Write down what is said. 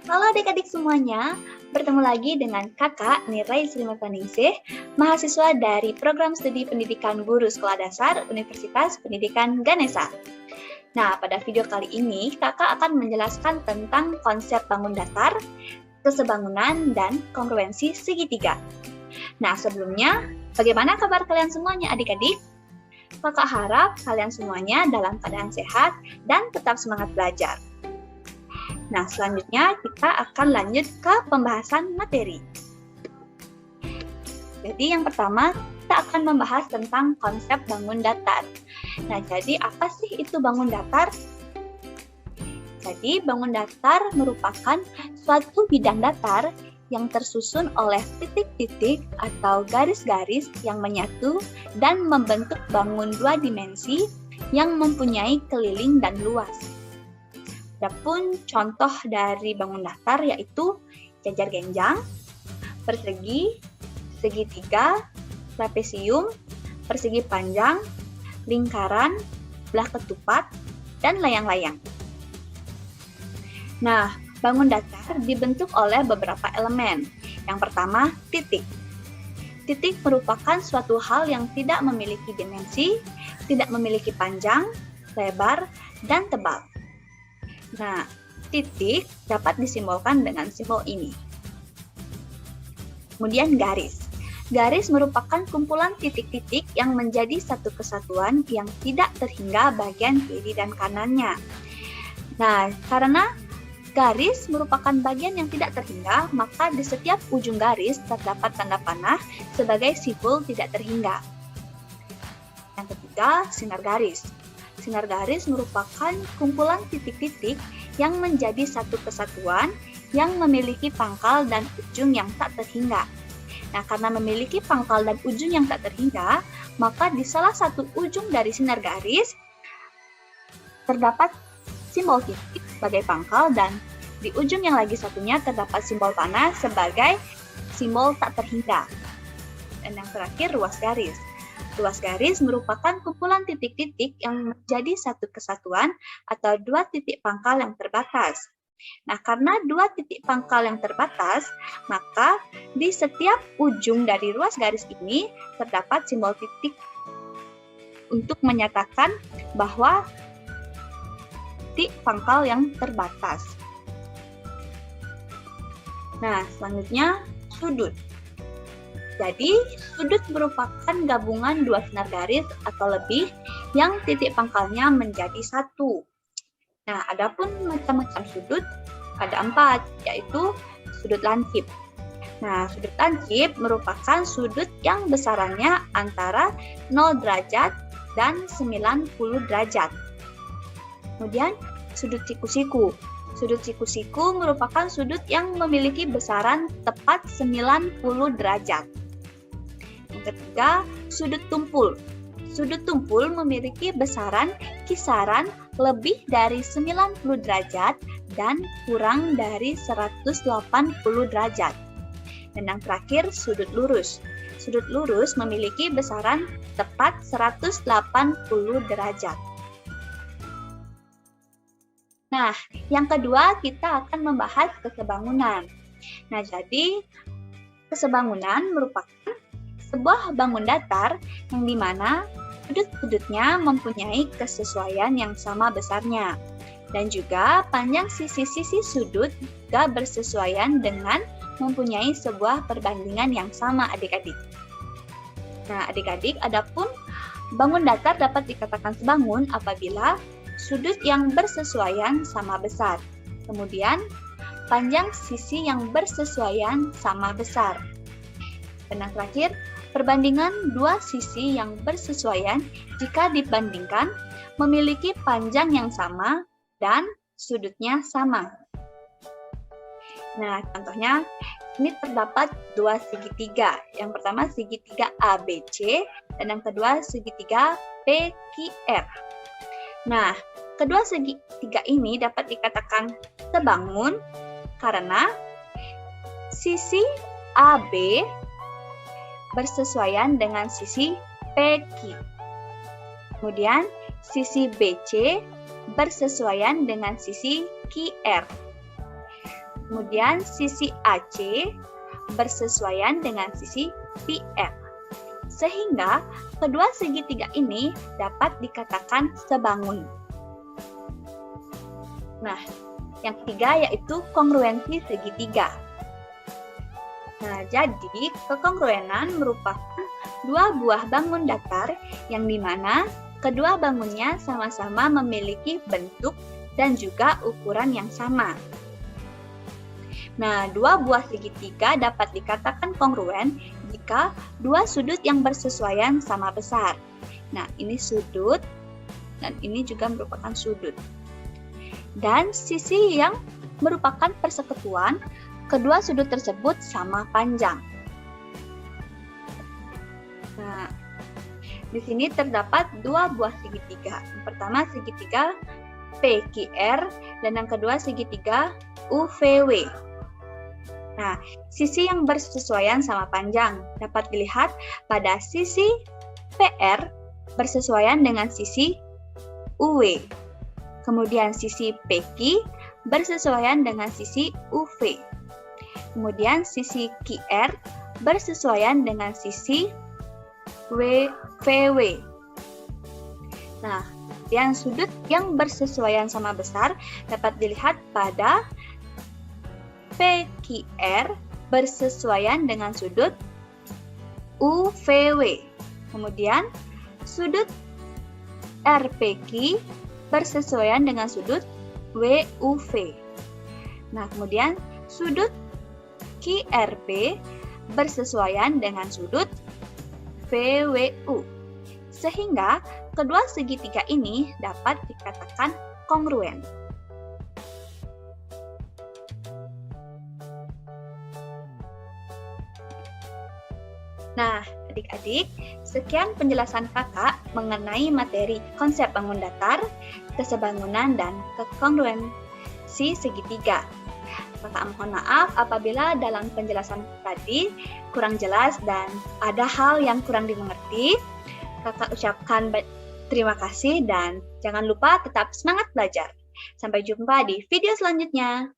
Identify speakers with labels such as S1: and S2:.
S1: Halo adik-adik semuanya, bertemu lagi dengan kakak Nirai Srimapaningsih, mahasiswa dari Program Studi Pendidikan Guru Sekolah Dasar Universitas Pendidikan Ganesha. Nah, pada video kali ini kakak akan menjelaskan tentang konsep bangun datar, kesebangunan, dan kongruensi segitiga. Nah, sebelumnya, bagaimana kabar kalian semuanya adik-adik? Kakak harap kalian semuanya dalam keadaan sehat dan tetap semangat belajar. Nah, selanjutnya kita akan lanjut ke pembahasan materi. Jadi yang pertama, kita akan membahas tentang konsep bangun datar. Nah, jadi apa sih itu bangun datar? Jadi, bangun datar merupakan suatu bidang datar yang tersusun oleh titik-titik atau garis-garis yang menyatu dan membentuk bangun dua dimensi yang mempunyai keliling dan luas. Adapun contoh dari bangun datar yaitu jajar genjang, persegi, segitiga, trapesium, persegi panjang, lingkaran, belah ketupat, dan layang-layang. Nah, bangun datar dibentuk oleh beberapa elemen. Yang pertama, titik. Titik merupakan suatu hal yang tidak memiliki dimensi, tidak memiliki panjang, lebar, dan tebal. Nah, titik dapat disimbolkan dengan simbol ini. Kemudian garis. Garis merupakan kumpulan titik-titik yang menjadi satu kesatuan yang tidak terhingga bagian kiri dan kanannya. Nah, karena garis merupakan bagian yang tidak terhingga, maka di setiap ujung garis terdapat tanda panah sebagai simbol tidak terhingga. Yang ketiga, sinar garis. Sinar garis merupakan kumpulan titik-titik yang menjadi satu kesatuan yang memiliki pangkal dan ujung yang tak terhingga. Nah, karena memiliki pangkal dan ujung yang tak terhingga, maka di salah satu ujung dari sinar garis terdapat simbol titik sebagai pangkal dan di ujung yang lagi satunya terdapat simbol panah sebagai simbol tak terhingga. Dan yang terakhir, ruas garis. Ruas garis merupakan kumpulan titik-titik yang menjadi satu kesatuan atau dua titik pangkal yang terbatas. Nah, karena dua titik pangkal yang terbatas, maka di setiap ujung dari ruas garis ini terdapat simbol titik untuk menyatakan bahwa titik pangkal yang terbatas. Nah, selanjutnya sudut. Jadi, sudut merupakan gabungan dua sinar garis atau lebih yang titik pangkalnya menjadi satu. Nah, adapun macam-macam sudut ada 4, yaitu sudut lancip. Nah, sudut lancip merupakan sudut yang besarannya antara 0 derajat dan 90 derajat. Kemudian, sudut siku-siku. Sudut siku-siku merupakan sudut yang memiliki besaran tepat 90 derajat. Yang ketiga, sudut tumpul. Sudut tumpul memiliki besaran kisaran lebih dari 90 derajat dan kurang dari 180 derajat. Dan yang terakhir, sudut lurus. Sudut lurus memiliki besaran tepat 180 derajat. Nah, yang kedua kita akan membahas kesebangunan. Nah, jadi kesebangunan merupakan sebuah bangun datar yang dimana sudut-sudutnya mempunyai kesesuaian yang sama besarnya. Dan juga panjang sisi-sisi sudut juga bersesuaian dengan mempunyai sebuah perbandingan yang sama adik-adik. Nah, adik-adik, adapun bangun datar dapat dikatakan sebangun apabila sudut yang bersesuaian sama besar. Kemudian, panjang sisi yang bersesuaian sama besar. Dan yang terakhir, perbandingan dua sisi yang bersesuaian jika dibandingkan memiliki panjang yang sama dan sudutnya sama. Nah, contohnya ini terdapat dua segitiga. Yang pertama segitiga ABC dan yang kedua segitiga PQR. Nah, kedua segitiga ini dapat dikatakan sebangun karena sisi AB bersesuaian dengan sisi PQ. Kemudian, sisi BC bersesuaian dengan sisi QR. Kemudian sisi AC bersesuaian dengan sisi PR. Sehingga kedua segitiga ini dapat dikatakan sebangun. Nah, yang ketiga yaitu kongruensi segitiga. Nah, jadi kekongruenan merupakan dua buah bangun datar yang dimana kedua bangunnya sama-sama memiliki bentuk dan juga ukuran yang sama. Nah, dua buah segitiga dapat dikatakan kongruen jika dua sudut yang bersesuaian sama besar. Nah, ini sudut dan ini juga merupakan sudut. Dan sisi yang merupakan persekutuan, kedua sudut tersebut sama panjang. Nah, di sini terdapat dua buah segitiga. Yang pertama segitiga PQR dan yang kedua segitiga UVW. Nah, sisi yang bersesuaian sama panjang dapat dilihat pada sisi PR bersesuaian dengan sisi UW. Kemudian sisi PQ bersesuaian dengan sisi UV. Kemudian sisi QR bersesuaian dengan sisi VW. Nah, yang sudut yang bersesuaian sama besar dapat dilihat pada PQR bersesuaian dengan sudut UVW. Kemudian sudut RPQ bersesuaian dengan sudut WUV. Nah, kemudian sudut QRP bersesuaian dengan sudut VWU. Sehingga kedua segitiga ini dapat dikatakan kongruen. Nah, adik-adik, sekian penjelasan kakak mengenai materi konsep bangun datar, kesebangunan, dan kekongruensi segitiga. Kakak mohon maaf apabila dalam penjelasan tadi kurang jelas dan ada hal yang kurang dimengerti. Kakak ucapkan terima kasih dan jangan lupa tetap semangat belajar. Sampai jumpa di video selanjutnya.